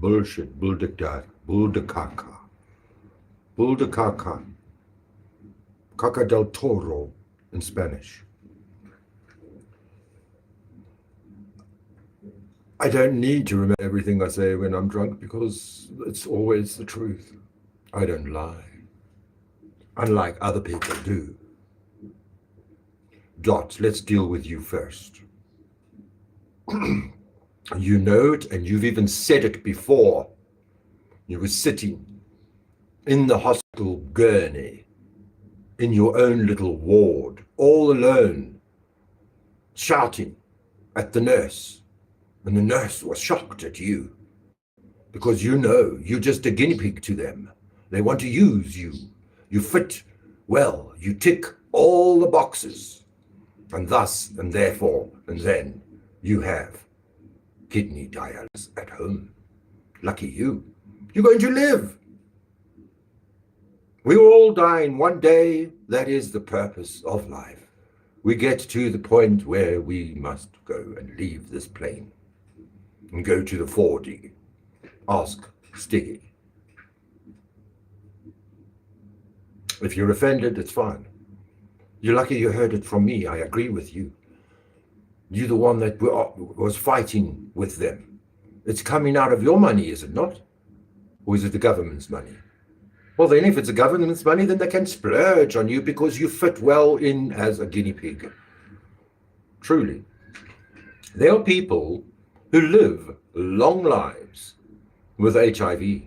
Bullshit. Buldekaka. Buldekaka. Buldekaka. Caca del Toro in Spanish. I don't need to remember everything I say when I'm drunk because it's always the truth. I don't lie, unlike other people do. Dot, let's deal with you first. You know it, and you've even said it before. You were sitting in the hospital gurney, in your own little ward, all alone, shouting at the nurse. And the nurse was shocked at you because you know you're just a guinea pig to them. They want to use you. You fit well. You tick all the boxes. And thus, and therefore, and then you have kidney dialysis at home. Lucky you. You're going to live. We all die in one day. That is the purpose of life. We get to the point where we must go and leave this plane and go to the 4D. Ask Stiggy. If you're offended, it's fine. You're lucky you heard it from me. I agree with you. You're the one that was fighting with them. It's coming out of your money, is it not? Or is it the government's money? Well, then if it's the government's money, then they can splurge on you because you fit well in as a guinea pig. Truly. There are people who live long lives with HIV,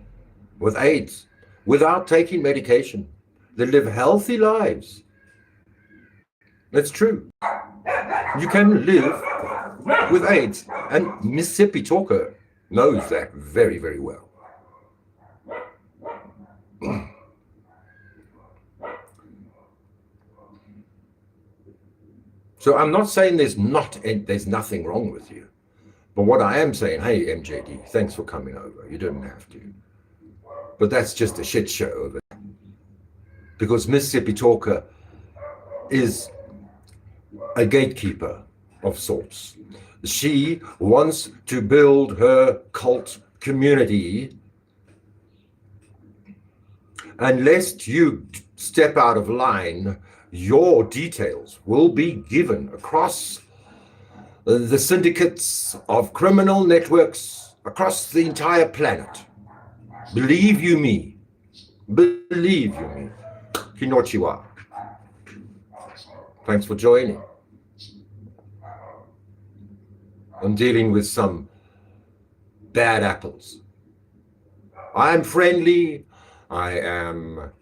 with AIDS, without taking medication. They live healthy lives. That's true. You can live with AIDS, and Mississippi Talker knows that very, very well. So I'm not saying there's nothing wrong with you. But what I am saying, hey, MJD, thanks for coming over. You didn't have to. But that's just a shit show of it. Because Mississippi Talker is a gatekeeper of sorts. She wants to build her cult community. And lest you step out of line, your details will be given across the syndicates of criminal networks across the entire planet. Believe you me. Believe you me. Kinochiwa. Thanks for joining. I'm dealing with some bad apples. I'm friendly. I am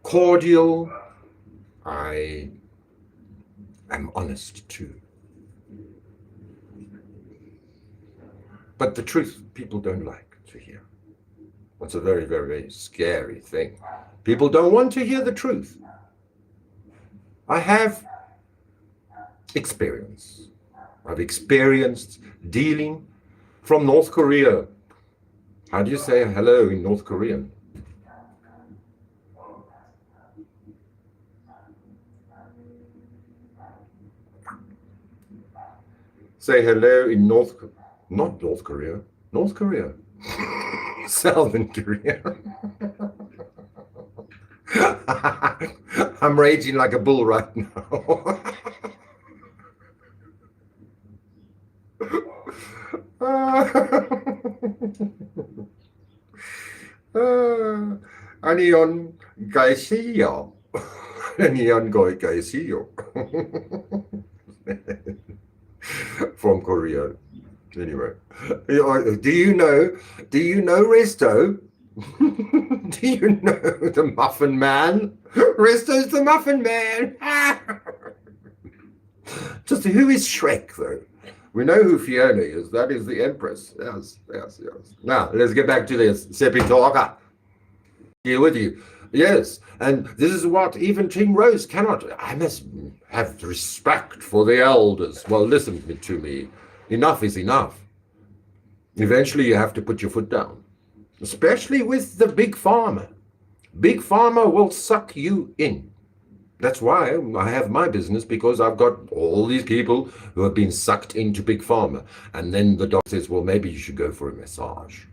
cordial. I am honest too. But the truth people don't like to hear. It's a very, very, very scary thing. People don't want to hear the truth. I have experience. I've experienced dealing from North Korea. How do you say hello in North Korean? Say hello in not North Korea, North Korea. Southern Korea. I'm raging like a bull right now. 아니온 가시요. 아니온 거기 가시요. From Korea. Anyway, do you know Resto? Do you know the Muffin Man? Resto's the Muffin Man. Just who is Shrek though? We know who Fiona is. That is the Empress. Yes. Now let's get back to this. Seppi Talker. Here with you. Yes, and this is what even King Rose cannot. I must have respect for the elders. Well, listen to me. Enough is enough. Eventually you have to put your foot down, especially with the big pharma. Big pharma will suck you in. That's why I have my business, because I've got all these people who have been sucked into Big Pharma. And then the doctor says, well, maybe you should go for a massage,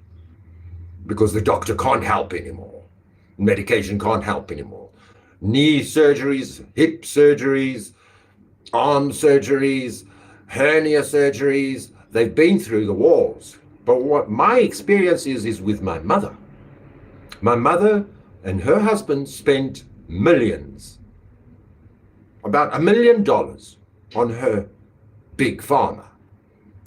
because the doctor can't help anymore. Medication can't help anymore. Knee surgeries, hip surgeries, arm surgeries, hernia surgeries, they've been through the walls. But what my experience is with my mother. My mother and her husband spent millions, about $1 million on her Big Pharma,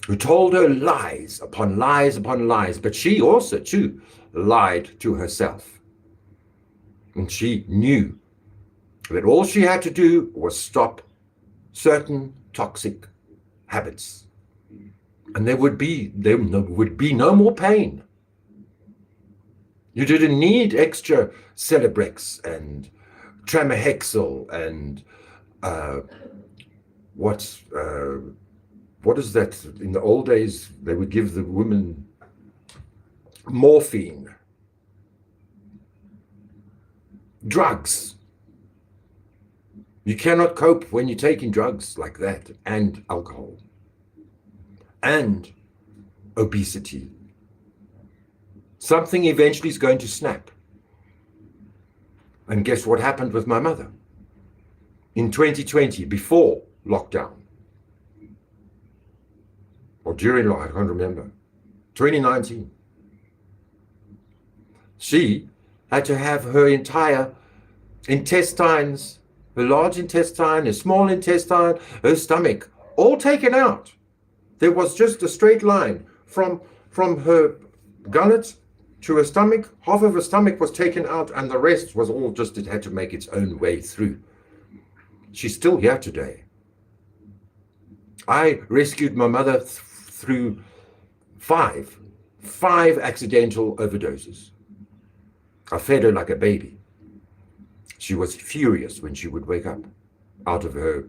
who told her lies upon lies upon lies. But she also, too, lied to herself. And she knew that all she had to do was stop certain toxic habits, and there would be no more pain. You didn't need extra Celebrex and Tramahexel and what is that? In the old days, they would give the women morphine, drugs. You cannot cope when you're taking drugs like that, and alcohol, and obesity. Something eventually is going to snap. And guess what happened with my mother? In 2020, before lockdown, or during lockdown, I can't remember, 2019, she had to have her entire intestines, her large intestine, her small intestine, her stomach, all taken out. There was just a straight line from her gullet to her stomach. Half of her stomach was taken out, and the rest was all just, it had to make its own way through. She's still here today. I rescued my mother through five accidental overdoses. I fed her like a baby. She was furious when she would wake up out of her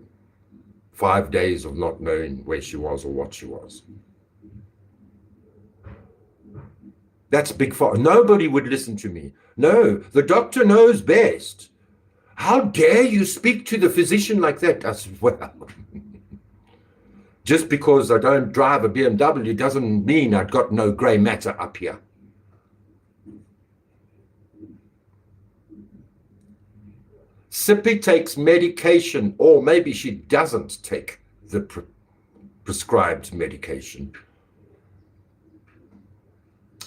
5 days of not knowing where she was or what she was. That's Big Pharma. Nobody would listen to me. No, the doctor knows best. How dare you speak to the physician like that? I said, well, just because I don't drive a BMW doesn't mean I've got no grey matter up here. Sippy takes medication, or maybe she doesn't take the prescribed medication.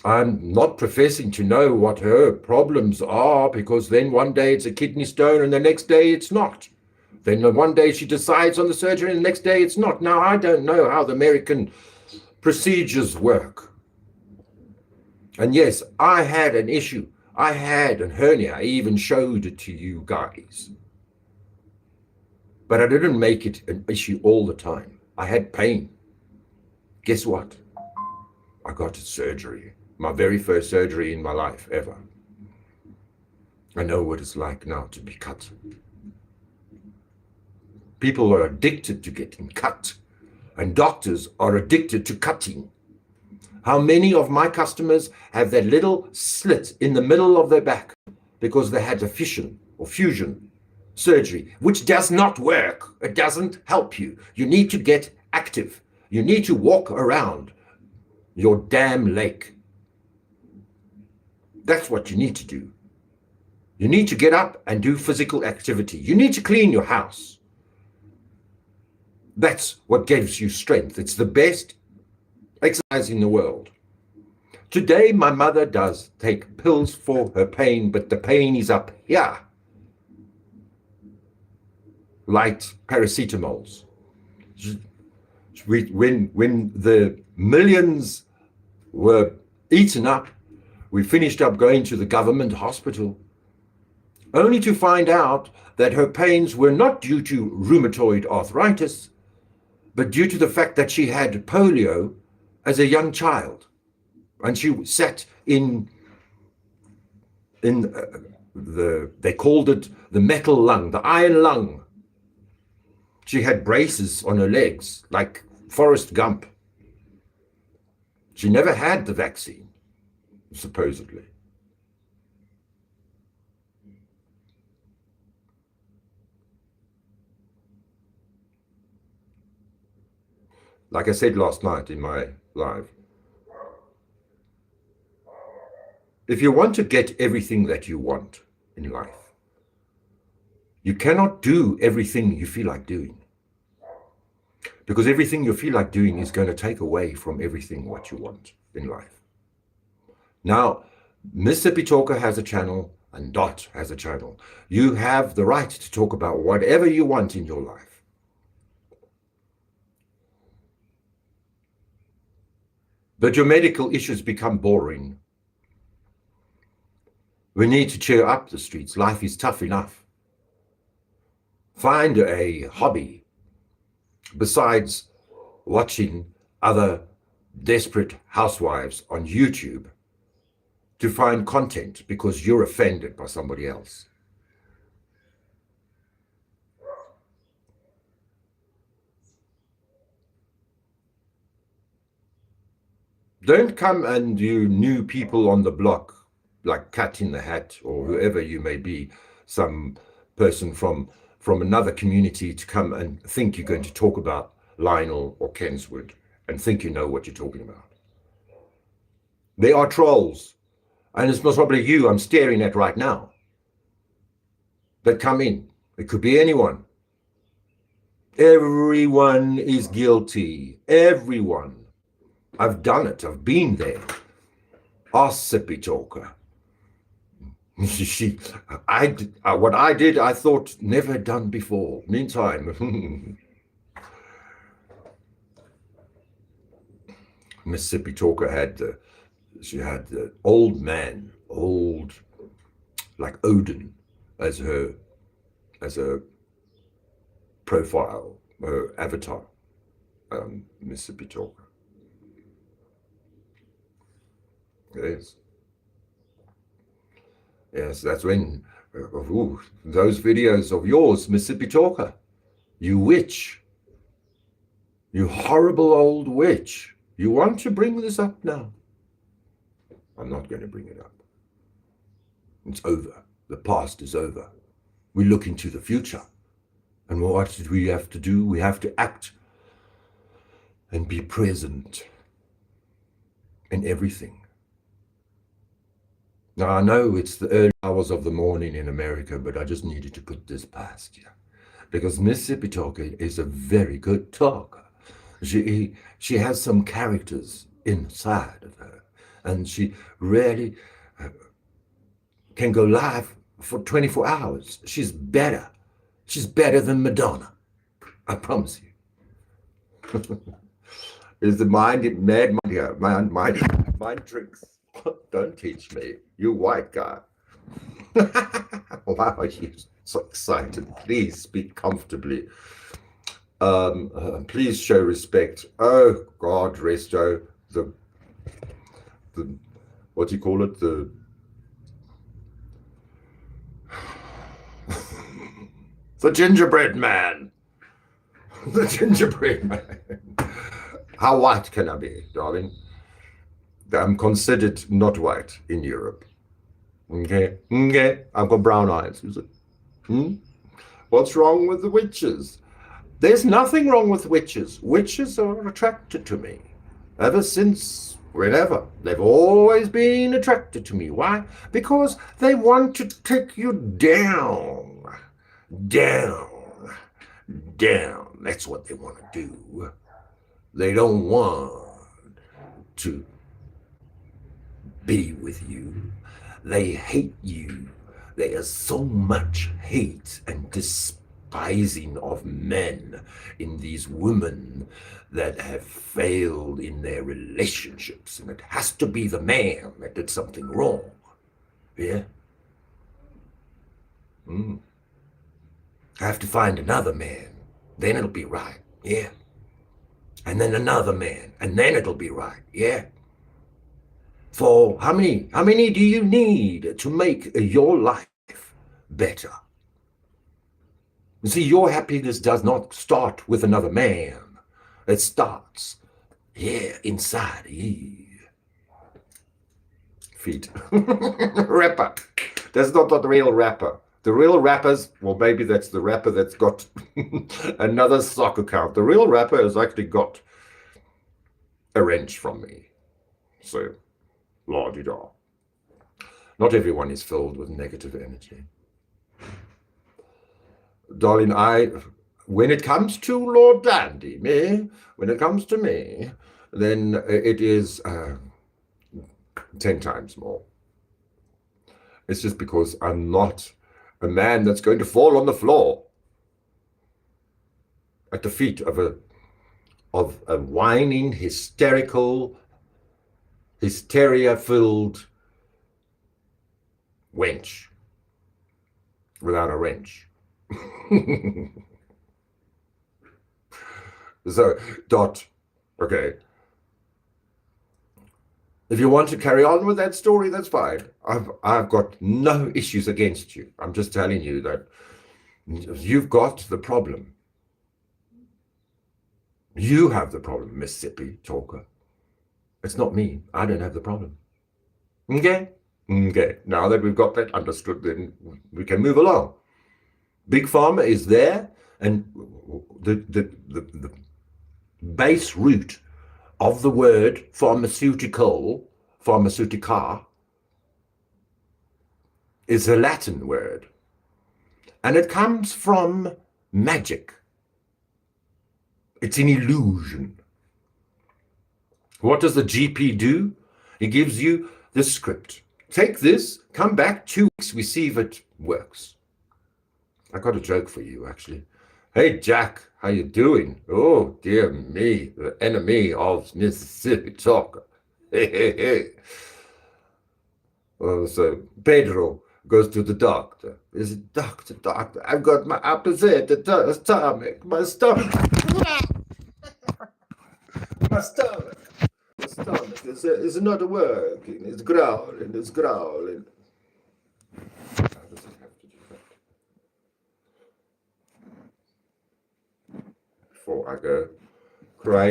I'm not professing to know what her problems are, because then one day it's a kidney stone and the next day it's not. Then one day she decides on the surgery and the next day it's not. Now, I don't know how the American procedures work. And yes, I had an issue. I had a hernia. I even showed it to you guys. But I didn't make it an issue all the time. I had pain. Guess what? I got a surgery. My very first surgery in my life ever. I know what it's like now to be cut. People are addicted to getting cut, and doctors are addicted to cutting. How many of my customers have that little slit in the middle of their back because they had a fission or fusion surgery, which does not work. It doesn't help you. You need to get active. You need to walk around your damn lake. That's what you need to do. You need to get up and do physical activity. You need to clean your house. That's what gives you strength. It's the best exercise in the world. Today, my mother does take pills for her pain, but the pain is up here. Light paracetamols. When the millions were eaten up, we finished up going to the government hospital, only to find out that her pains were not due to rheumatoid arthritis, but due to the fact that she had polio as a young child. And she sat in they called it the metal lung, the iron lung. She had braces on her legs, like Forrest Gump. She never had the vaccine, supposedly. Like I said last night in my live, if you want to get everything that you want in life, you cannot do everything you feel like doing. Because everything you feel like doing is going to take away from everything what you want in life. Now, Mississippi Talker has a channel and Dot has a channel. You have the right to talk about whatever you want in your life. But your medical issues become boring. We need to cheer up the streets. Life is tough enough. Find a hobby besides watching other desperate housewives on YouTube to find content because you're offended by somebody else. Don't come and you new people on the block, like Cat in the Hat or whoever you may be, some person from another community, to come and think you're going to talk about Lionel or Kenswood and think you know what you're talking about. They are trolls, and it's most probably you I'm staring at right now that come in. It could be anyone. Everyone is guilty. Everyone. I've done it. I've been there. Mississippi Talker. What I did, I thought never done before. Meantime, Mississippi Talker had the old man, like Odin, as her profile, her avatar. Mississippi Talker. Yes, that's when those videos of yours, Mississippi Talker, you witch, you horrible old witch. You want to bring this up now? I'm not going to bring it up. It's over. The past is over. We look into the future. And what did we have to do? We have to act and be present in everything. Now, I know it's the early hours of the morning in America, but I just needed to put this past you. Because Mississippi Talker is a very good talker. She has some characters inside of her. And she really can go live for 24 hours. She's better. She's better than Madonna. I promise you. Is the mind tricks? Don't teach me. You white guy. Why are you so excited? Please speak comfortably. Please show respect. Oh, God rest you. The what do you call it? The gingerbread man. The gingerbread man. How white can I be, darling? I'm considered not white in Europe. Okay? I've got brown eyes. Is it? What's wrong with the witches? There's nothing wrong with witches. Witches are attracted to me. Ever since whenever. They've always been attracted to me. Why? Because they want to take you down. Down. Down. That's what they want to do. They don't want to be with you. They hate you. There is so much hate and despising of men in these women that have failed in their relationships, and it has to be the man that did something wrong. Yeah? I have to find another man, then it'll be right. Yeah? And then another man, and then it'll be right. Yeah? For how many do you need to make your life better? You see, your happiness does not start with another man. It starts here inside you. Feet. Rapper. That's not the real rapper. The real rappers, well, maybe that's the rapper that's got another sock account. The real rapper has actually got a wrench from me. So, la-di-da. Not everyone is filled with negative energy. Darling, when it comes to Lord Dandy, when it comes to me, then it is 10 times more. It's just because I'm not a man that's going to fall on the floor at the feet of a whining, hysterical, hysteria-filled wench without a wrench. So, Dot, okay. If you want to carry on with that story, that's fine. I've got no issues against you. I'm just telling you that you've got the problem. You have the problem, Mississippi talker. It's not me. I don't have the problem. Okay? Okay. Now that we've got that understood, then we can move along. Big Pharma is there, and the base root of the word pharmaceutica, is a Latin word, and it comes from magic. It's an illusion. What does the GP do? He gives you the script. Take this, come back 2 weeks, we see if it works. I got a joke for you, actually. Hey, Jack, how you doing? Oh, dear me, the enemy of Mississippi talker. So Pedro goes to the doctor. Is it doctor? I've got my opposite stomach. My stomach. My stomach. My stomach is not working. It's growling. It's growling. How does it have to do that? Before I go, cry.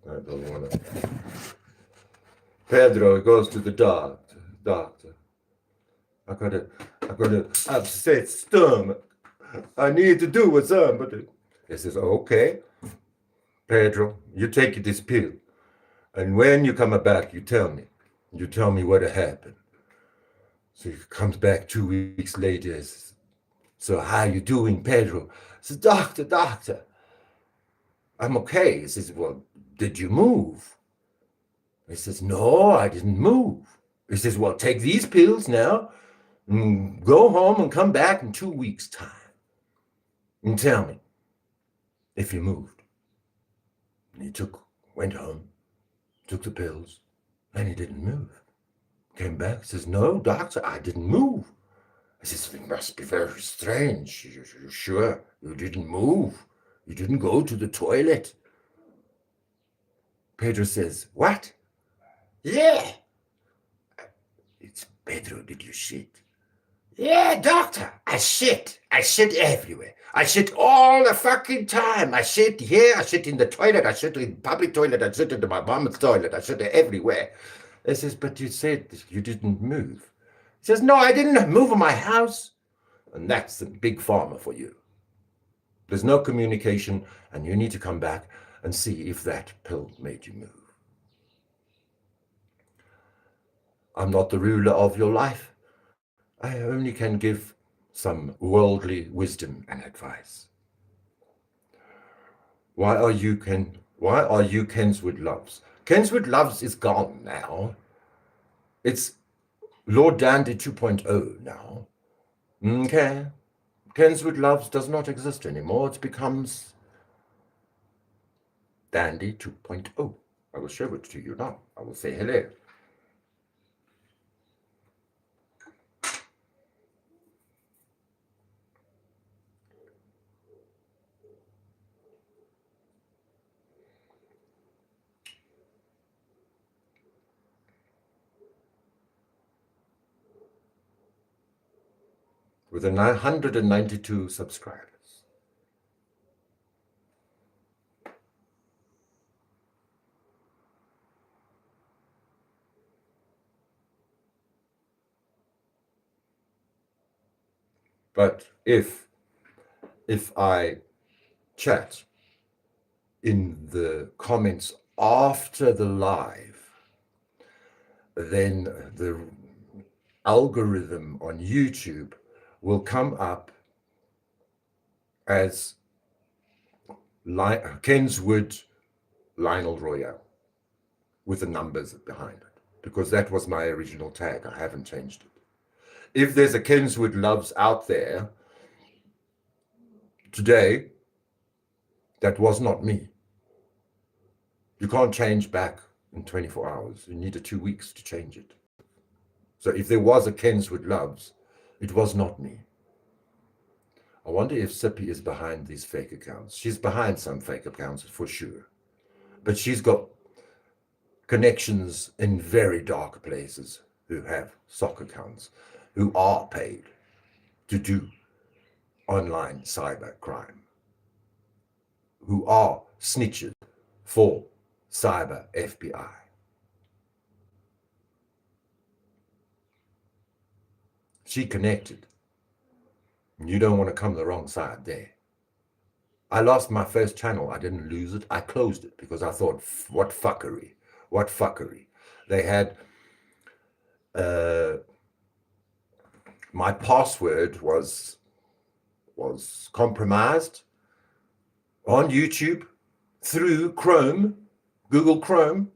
I don't want to. Pedro goes to the doctor. I got an upset stomach. I need to do something. He says, okay, Pedro, you take this pill. And when you come back, you tell me. You tell me what happened. So he comes back 2 weeks later. He says, so how you doing, Pedro? I says, doctor, I'm okay. He says, well, did you move? He says, no, I didn't move. He says, well, take these pills now, and go home and come back in 2 weeks' time. And tell me if you moved. And he went home, took the pills, and he didn't move. Came back, says, no, doctor, I didn't move. I says, it must be very strange. You sure you didn't move? You didn't go to the toilet? Pedro says, what? Yeah. It's Pedro, did you shit? Yeah, doctor, I shit. I shit everywhere. I shit all the fucking time. I shit here, I shit in the toilet, I shit in public toilet, I shit in my mom's toilet, I shit everywhere. He says, but you said you didn't move. He says, no, I didn't move in my house. And that's the Big Pharma for you. There's no communication, and you need to come back and see if that pill made you move. I'm not the ruler of your life. I only can give some worldly wisdom and advice. Why are you Kenswood Loves? Kenswood Loves is gone now. It's Lord Dandy 2.0 now. Okay. Kenswood Loves does not exist anymore. It becomes Dandy 2.0. I will show it to you now. I will say hello. With 192 subscribers. But if I chat in the comments after the live, then the algorithm on YouTube will come up as Kenswood Lionel Royale with the numbers behind it, because that was my original tag. I haven't changed it. If there's a Kenswood Loves out there today, that was not me. You can't change back in 24 hours. You needed 2 weeks to change it. So if there was a Kenswood Loves, it was not me. I wonder if Sippy is behind these fake accounts. She's behind some fake accounts for sure. But she's got connections in very dark places who have sock accounts, who are paid to do online cyber crime, who are snitches for cyber FBI. She connected. You don't want to come the wrong side there. I lost my first channel. I didn't lose it. I closed it because I thought, what fuckery, what fuckery. They had, my password was compromised on YouTube through Chrome. Google Chrome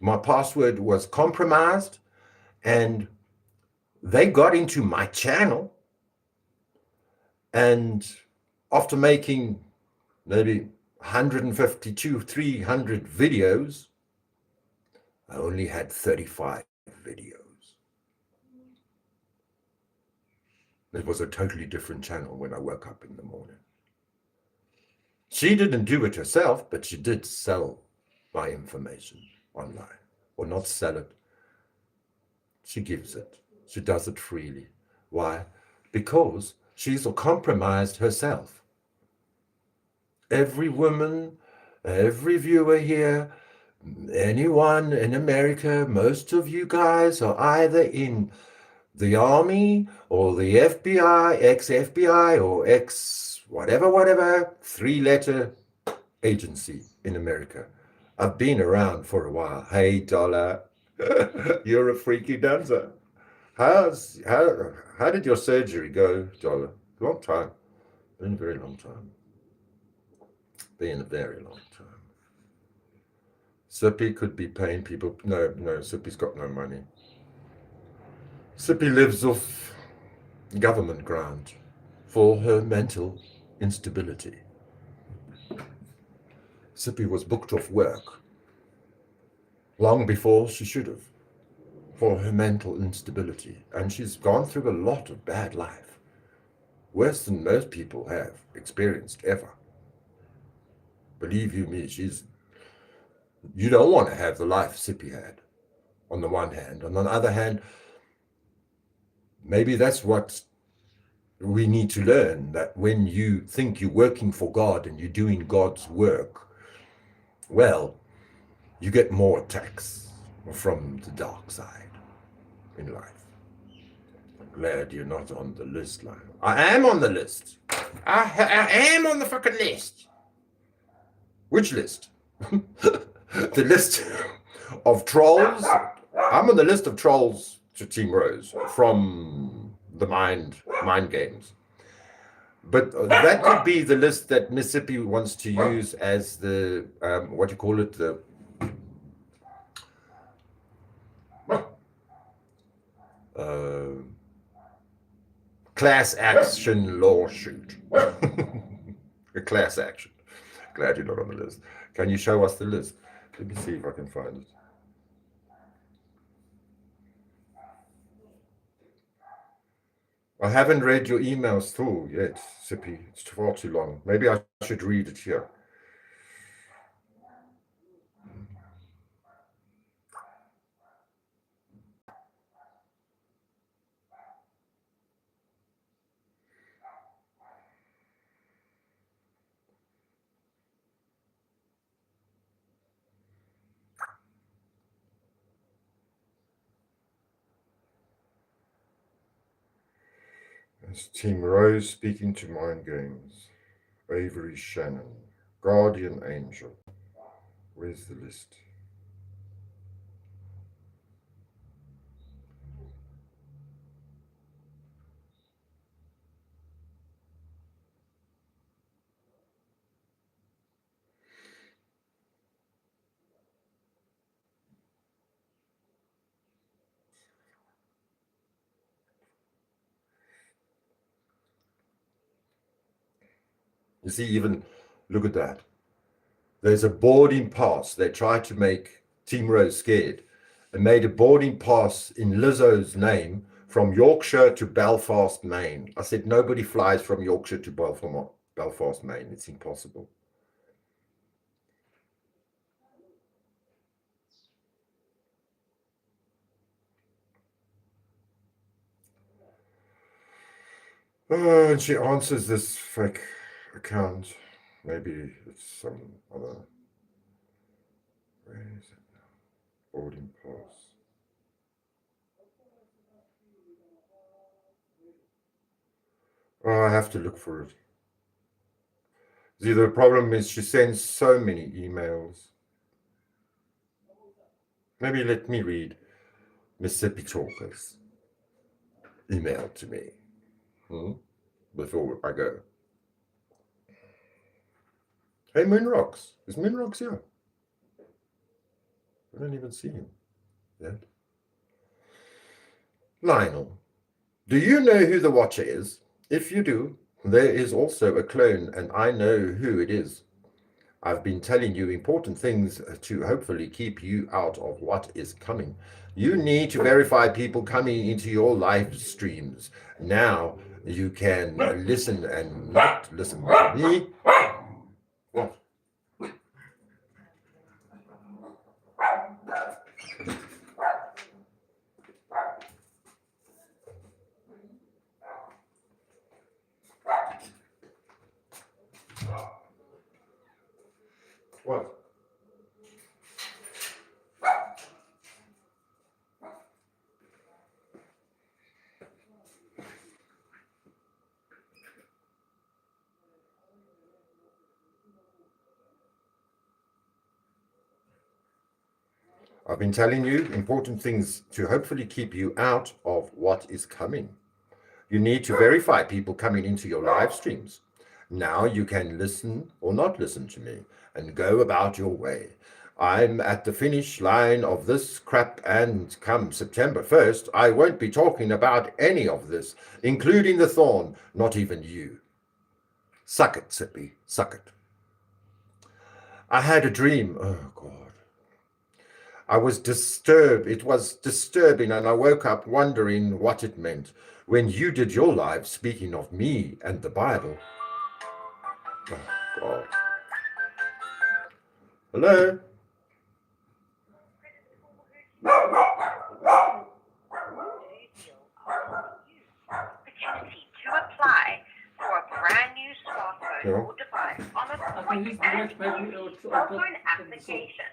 my password was compromised, and they got into my channel, and after making maybe 152, 300 videos, I only had 35 videos. It was a totally different channel when I woke up in the morning. She didn't do it herself, but she did sell my information online. Or not sell it. She gives it. She does it freely. Why? Because she's compromised herself. Every woman, every viewer here, anyone in America, most of you guys are either in the army or the FBI, ex-FBI or ex-whatever, 3-letter agency in America. I've been around for a while. Hey, Dollar, you're a freaky dancer. How did your surgery go, Dollar? Long time. Been a very long time. Been a very long time. Sippy could be paying people. No, Sippy's got no money. Sippy lives off government grant for her mental instability. Sippy was booked off work long before she should have for her mental instability, and she's gone through a lot of bad life, worse than most people have experienced ever. Believe you me, you don't want to have the life Sippy had, on the one hand. On the other hand, maybe that's what we need to learn, that when you think you're working for God and you're doing God's work, well, you get more attacks from the dark side in life. I'm glad you're not on the list, Lionel. I am on the list. I am on the fucking list. Which list? The list of trolls. I'm on the list of trolls to Team Rose from the mind games. But that could be the list that Mississippi wants to use as the, what do you call it, the class action lawsuit. A class action. Glad you're not on the list. Can you show us the list? Let me see if I can find it. I haven't read your emails through yet, Sippy. It's far too long. Maybe I should read it here. It's Team Rose speaking to Mind Games. Avery Shannon. Guardian angel. Where's the list? You see, even look at that. There's a boarding pass. They tried to make Team Rose scared and made a boarding pass in Lizzo's name from Yorkshire to Belfast, Maine. I said, nobody flies from Yorkshire to Belfast, Maine. It's impossible. And she answers this fake account. Maybe it's some other. Where is it now? Boarding pass. Oh, I have to look for it. See, the problem is she sends so many emails. Maybe let me read Mississippi Talker's email to me before I go. Hey, Moonrocks. Is Moonrocks here? I don't even see him yet. Lionel, do you know who the Watcher is? If you do, there is also a clone, and I know who it is. I've been telling you important things to hopefully keep you out of what is coming. You need to verify people coming into your live streams. Now you can listen and not listen to me. What? What? I've been telling you important things to hopefully keep you out of what is coming. You need to verify people coming into your live streams. Now you can listen or not listen to me and go about your way. I'm at the finish line of this crap, and come September 1st, I won't be talking about any of this, including the thorn, not even you. Suck it, Sippy, suck it. I had a dream. Oh, God. I was disturbed. It was disturbing, and I woke up wondering what it meant. When you did your live speaking of me and the Bible. Oh, God. Hello? Opportunity to apply for a brand new smartphone or device on a quick and easy smartphone application.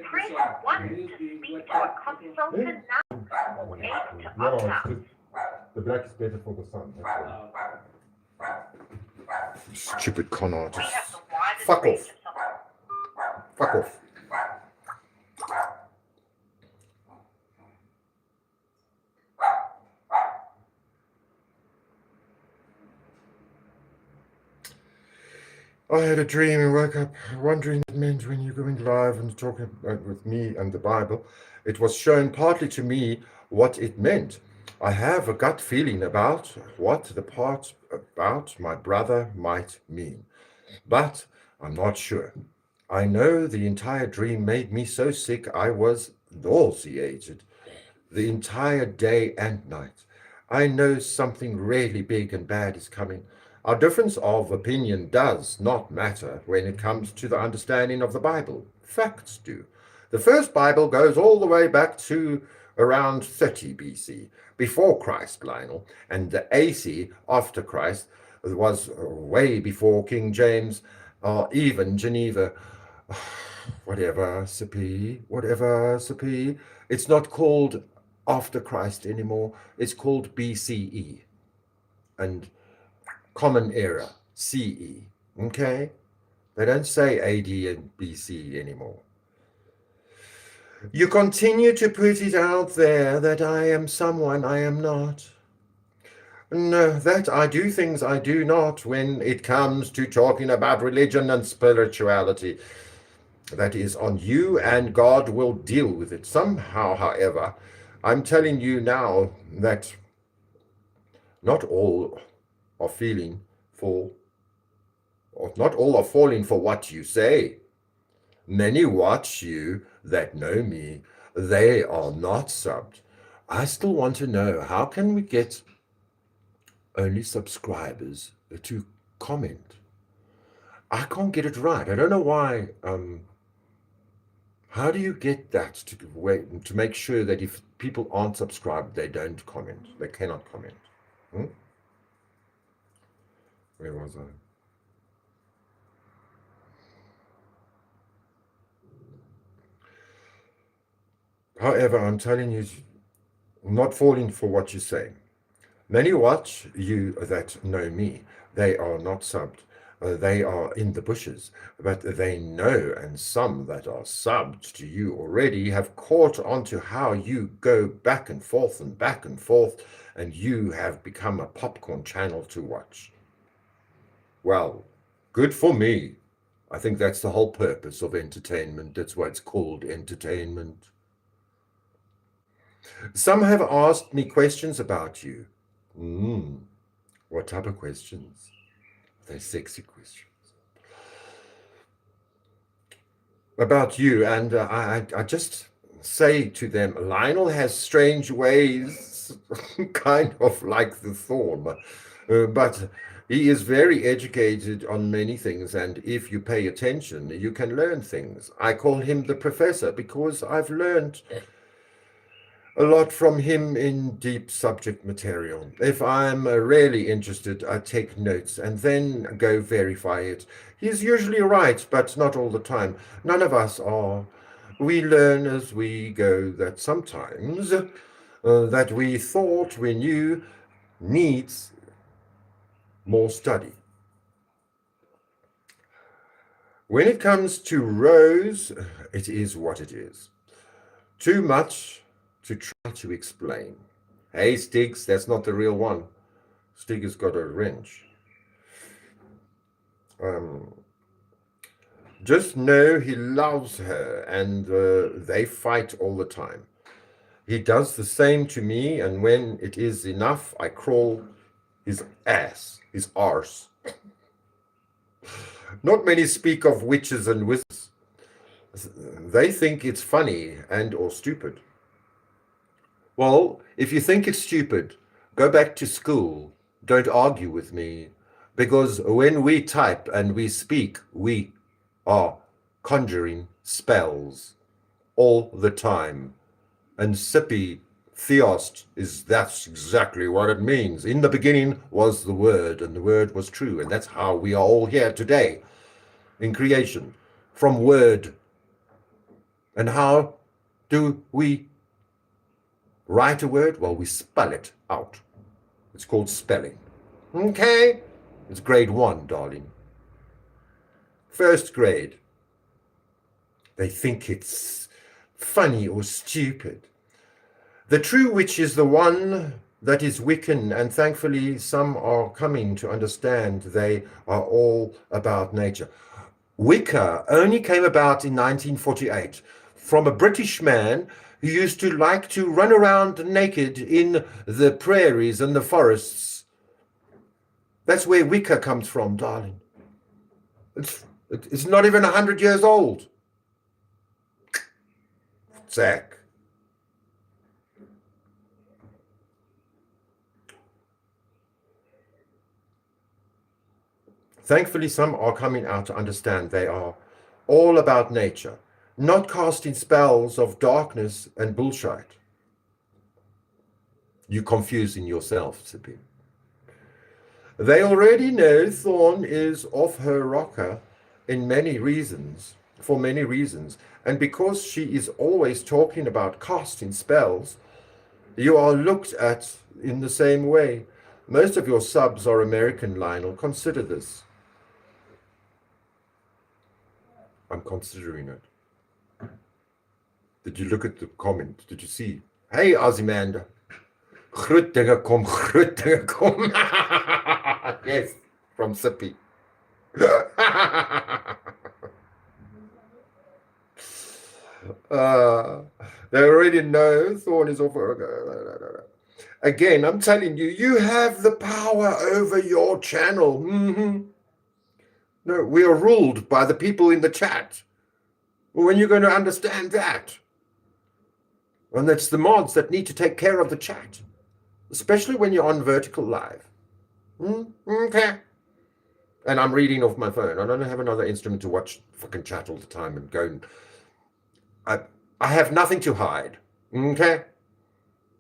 Press 1 to speak to a consultant now or 8 to opt out. The black is better for the sun. Stupid con artist. Fuck off. Fuck off. I had a dream and woke up wondering what it meant when you're going live and talking with me and the Bible. It was shown partly to me what it meant. I have a gut feeling about what the part about my brother might mean, but I'm not sure. I know the entire dream made me so sick I was nauseated the entire day and night. I know something really big and bad is coming. Our difference of opinion does not matter when it comes to the understanding of the Bible. Facts do. The first Bible goes all the way back to around 30 BC, before Christ, Lionel, and the AC after Christ was way before King James or even Geneva. Whatever, Sippy, whatever, Sippy. It's not called after Christ anymore. It's called BCE and Common Era, CE. Okay? They don't say AD and BC anymore. You continue to put it out there that I am someone I am not. No, that I do things I do not when it comes to talking about religion and spirituality. That is on you, and God will deal with it. Somehow, however, I'm telling you now that not all are feeling for, or not all are falling for what you say. Many watch you that know me. They are not subbed. I still want to know, how can we get only subscribers to comment? I can't get it right. I don't know why. How do you get that to make sure that if people aren't subscribed, they don't comment? They cannot comment. Where was I? However, I'm telling you, not falling for what you say. Many watch you that know me. They are not subbed. They are in the bushes, but they know, and some that are subbed to you already have caught on to how you go back and forth, and you have become a popcorn channel to watch. Well, good for me. I think that's the whole purpose of entertainment. That's why it's called entertainment. Some have asked me questions about you. What type of questions? They're sexy questions. About you, and I just say to them, Lionel has strange ways, kind of like the thorn, but he is very educated on many things, and if you pay attention, you can learn things. I call him the professor because I've learned a lot from him in deep subject material. If I'm really interested, I take notes and then go verify it. He's usually right, but not all the time. None of us are. We learn as we go that sometimes that we thought we knew needs more study. When it comes to Rose, it is what it is. Too much to try to explain. Hey, Stiggs, that's not the real one. Stig has got a wrench. Just know he loves her, and they fight all the time. He does the same to me, and when it is enough, I crawl his ass, his arse. Not many speak of witches and wizards. They think it's funny and or stupid. Well, if you think it's stupid, go back to school. Don't argue with me. Because when we type and we speak, we are conjuring spells all the time. And Sippy Theost that's exactly what it means. In the beginning was the Word, and the Word was true. And that's how we are all here today in creation, from Word. And how do we write a word? Well, we spell it out. It's called spelling. Okay? It's grade 1, darling. First grade. They think it's funny or stupid. The true witch is the one that is Wiccan, and thankfully some are coming to understand they are all about nature. Wicca only came about in 1948 from a British man who used to like to run around naked in the prairies and the forests. That's where Wicca comes from, darling. It's not even 100 years old. Zach. Thankfully, some are coming out to understand they are all about nature, not casting spells of darkness and bullshit. You're confusing yourself, Sippy. They already know Thorn is off her rocker for many reasons, and because she is always talking about casting spells, you are looked at in the same way. Most of your subs are American, Lionel. Consider this. I'm considering it. Did you look at the comment? Did you see? Hey, Ozymander. Groot dinge kom, groot dinge kom. Yes, from Sippy. They already know Thorn is off. Again, I'm telling you, you have the power over your channel. No, we are ruled by the people in the chat. When you're going to understand that? And it's the mods that need to take care of the chat, especially when you're on vertical live. Okay. And I'm reading off my phone. I don't have another instrument to watch fucking chat all the time and go. I have nothing to hide. Okay.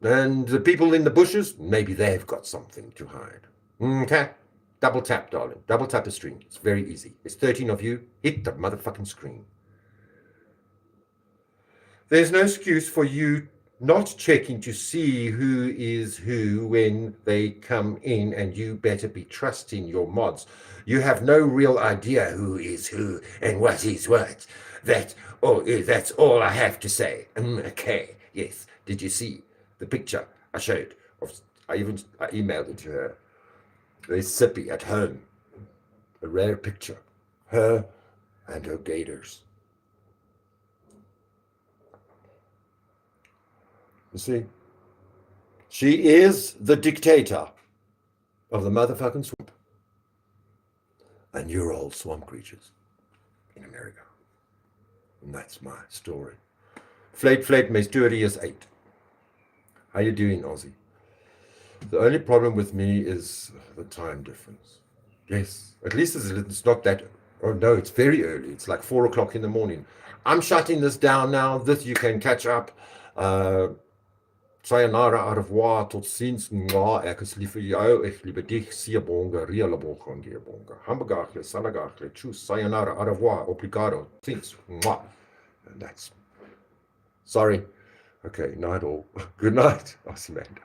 And the people in the bushes, maybe they've got something to hide. Okay. Double tap, darling. Double tap the screen. It's very easy. There's 13 of you. Hit the motherfucking screen. There's no excuse for you not checking to see who is who when they come in, and you better be trusting your mods. You have no real idea who is who and what is what. That's all I have to say. Okay, yes. Did you see the picture I showed? I emailed it to her. There's Sippy at home. A rare picture. Her and her gators. You see? She is the dictator of the motherfucking swamp. And you're all swamp creatures in America. And that's my story. Flate, my story is 8. How you doing, Aussie? The only problem with me is the time difference. Yes, at least it's not that. Oh no, it's very early. It's like 4 o'clock in the morning. I'm shutting this down now. This you can catch up. Sayonara, au revoir, tot ziens. Mwah, ek is lief vir jou. Ek liebe dich. Sia bonga, reala bonga, ngia bonga. Hambagachle, salagachle, tschüss, sayonara, au revoir, obrigado, ziens. Mwah. And that's. Sorry. Okay, night all. Good night, Ozymander.